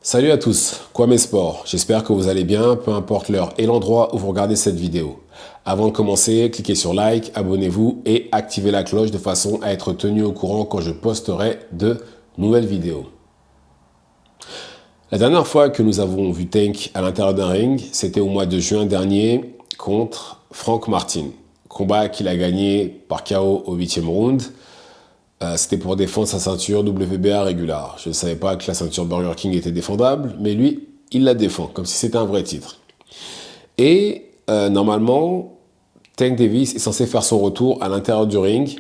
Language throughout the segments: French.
Salut à tous, Kwame Sport, j'espère que vous allez bien, peu importe l'heure et l'endroit où vous regardez cette vidéo. Avant de commencer, cliquez sur like, abonnez-vous et activez la cloche de façon à être tenu au courant quand je posterai de nouvelles vidéos. La dernière fois que nous avons vu Tank à l'intérieur d'un ring, c'était au mois de juin dernier contre Frank Martin. Combat qu'il a gagné par KO au 8e round. C'était pour défendre sa ceinture WBA régulière. Je ne savais pas que la ceinture Burger King était défendable, mais lui, il la défend, comme si c'était un vrai titre. Et normalement, Tank Davis est censé faire son retour à l'intérieur du ring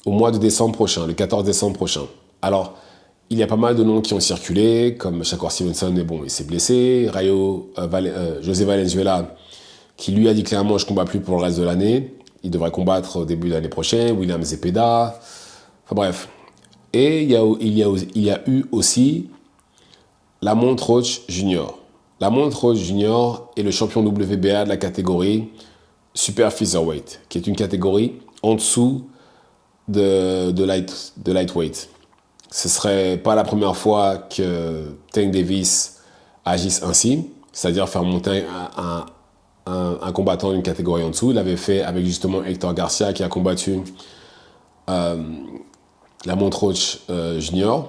au mois de décembre prochain, le 14 décembre prochain. Alors, il y a pas mal de noms qui ont circulé, comme Shakur Stevenson, mais bon, il s'est blessé. José Valenzuela, qui lui a dit clairement, je ne combats plus pour le reste de l'année. Il devrait combattre au début de l'année prochaine. William Zepeda. Enfin bref. Et il y a eu aussi Lamont Roach Jr. Lamont Roach Jr. est le champion WBA de la catégorie Super Featherweight, qui est une catégorie en dessous de lightweight. Ce serait pas la première fois que Tank Davis agisse ainsi, c'est-à-dire faire monter un combattant d'une catégorie en dessous. Il l'avait fait avec justement Hector Garcia qui a combattu Lamont Roach Jr.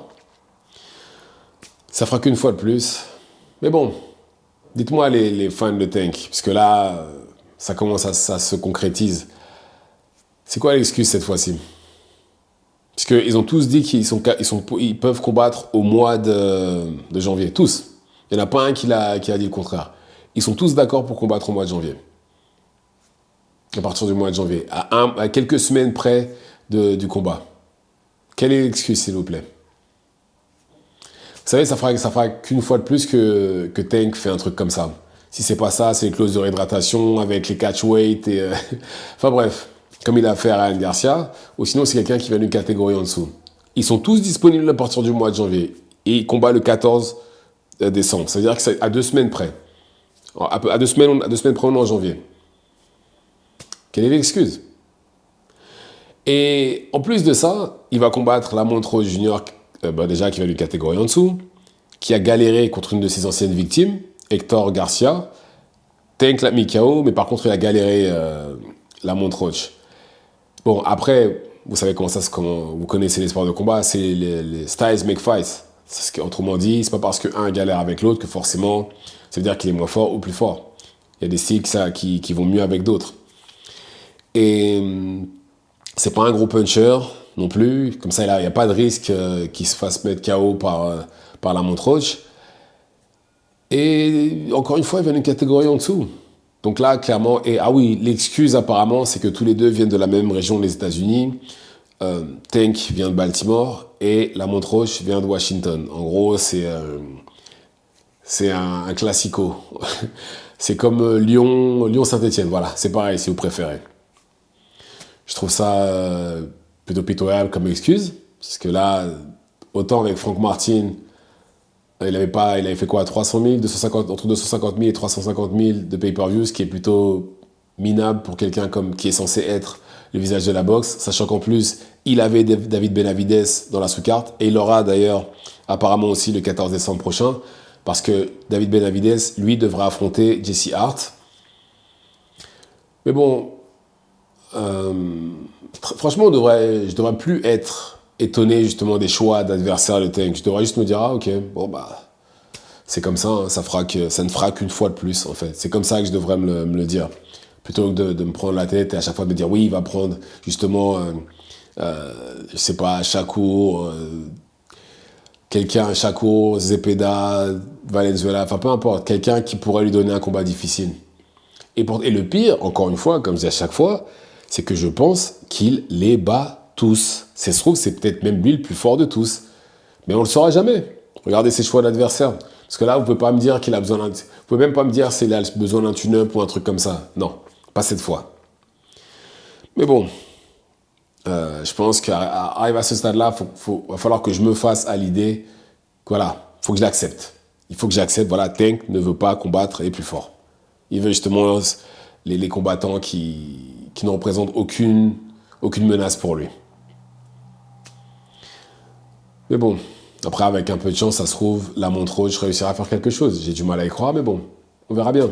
Ça fera qu'une fois de plus. Mais bon, dites-moi les fans de Tank, puisque là, ça commence ça se concrétise. C'est quoi l'excuse cette fois-ci? Parce qu'ils ont tous dit qu'ils peuvent combattre au mois de janvier. Tous. Il n'y en a pas un qui a dit le contraire. Ils sont tous d'accord pour combattre au mois de janvier. À partir du mois de janvier. À quelques semaines près du combat. Quelle est l'excuse, s'il vous plaît? Vous savez, ça fera qu'une fois de plus que Tank fait un truc comme ça. Si c'est pas ça, c'est les clauses de réhydratation avec les catch weight et... Enfin bref, comme il a fait à Ryan Garcia, ou sinon c'est quelqu'un qui vient d'une catégorie en dessous. Ils sont tous disponibles à partir du mois de janvier. Et il combat le 14 décembre. C'est-à-dire que c'est à 2 semaines près. À 2 semaines près, on est en janvier. Quelle est l'excuse? Et en plus de ça, il va combattre Lamont Roach Jr., déjà qui va d'une catégorie en dessous, qui a galéré contre une de ses anciennes victimes, Hector Garcia. Tank l'a mis KO, mais par contre, il a galéré Lamont Roach. Bon, après, vous savez comment vous connaissez les sports de combat, c'est les styles make fights. C'est ce qu'autrement dit, c'est pas parce qu'un galère avec l'autre que forcément, ça veut dire qu'il est moins fort ou plus fort. Il y a des styles qui vont mieux avec d'autres. Et c'est pas un gros puncher non plus. Comme ça, il n'y a pas de risque qu'il se fasse mettre KO par Lamont Roach. Et encore une fois, il vient d'une catégorie en dessous. Donc là, clairement, ah oui, l'excuse apparemment, c'est que tous les deux viennent de la même région des États-Unis. Tank vient de Baltimore et Lamont Roach vient de Washington. En gros, c'est un classico. C'est comme Lyon-Saint-Étienne. Voilà, c'est pareil si vous préférez. Je trouve ça plutôt pitoyable comme excuse. Parce que là, autant avec Frank Martin, il avait fait quoi, 300 000, entre 250 000 et 350 000 de pay-per-view, ce qui est plutôt minable pour quelqu'un qui est censé être le visage de la boxe, sachant qu'en plus, il avait David Benavidez dans la sous-carte, et il l'aura d'ailleurs apparemment aussi le 14 décembre prochain, parce que David Benavidez, lui, devra affronter Jesse Hart. Mais bon, franchement, je devrais plus être étonné justement des choix d'adversaires de Tank. Je devrais juste me dire, ah ok, bon bah, c'est comme ça, hein, ça ne fera qu'une fois de plus en fait. C'est comme ça que je devrais me le dire. Plutôt que de me prendre la tête et à chaque fois de me dire, oui, il va prendre justement, je sais pas, Shakur, Shakur, Zepeda, Valenzuela, enfin peu importe, quelqu'un qui pourrait lui donner un combat difficile. Et le pire, encore une fois, comme je dis à chaque fois, c'est que je pense qu'il les bat tous. Ça se trouve, c'est peut-être même lui le plus fort de tous. Mais on ne le saura jamais. Regardez ses choix d'adversaire. Parce que là, vous ne pouvez pas me dire qu'il a besoin d'un... Vous pouvez même pas me dire s'il a besoin d'un tune-up ou un truc comme ça. Non, pas cette fois. Mais bon, je pense qu'arrive à ce stade-là, va falloir que je me fasse à l'idée. Voilà, il faut que je l'accepte. Il faut que j'accepte, voilà, Tank ne veut pas combattre les plus forts. Il veut justement les combattants qui ne représentent aucune menace pour lui. Mais bon, Après, avec un peu de chance, ça se trouve, la montre rouge, je réussirai à faire quelque chose. J'ai du mal à y croire, mais bon, on verra bien.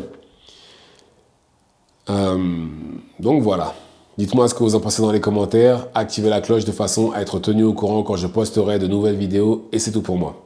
Donc voilà. Dites-moi ce que vous en pensez dans les commentaires. Activez la cloche de façon à être tenu au courant quand je posterai de nouvelles vidéos. Et c'est tout pour moi.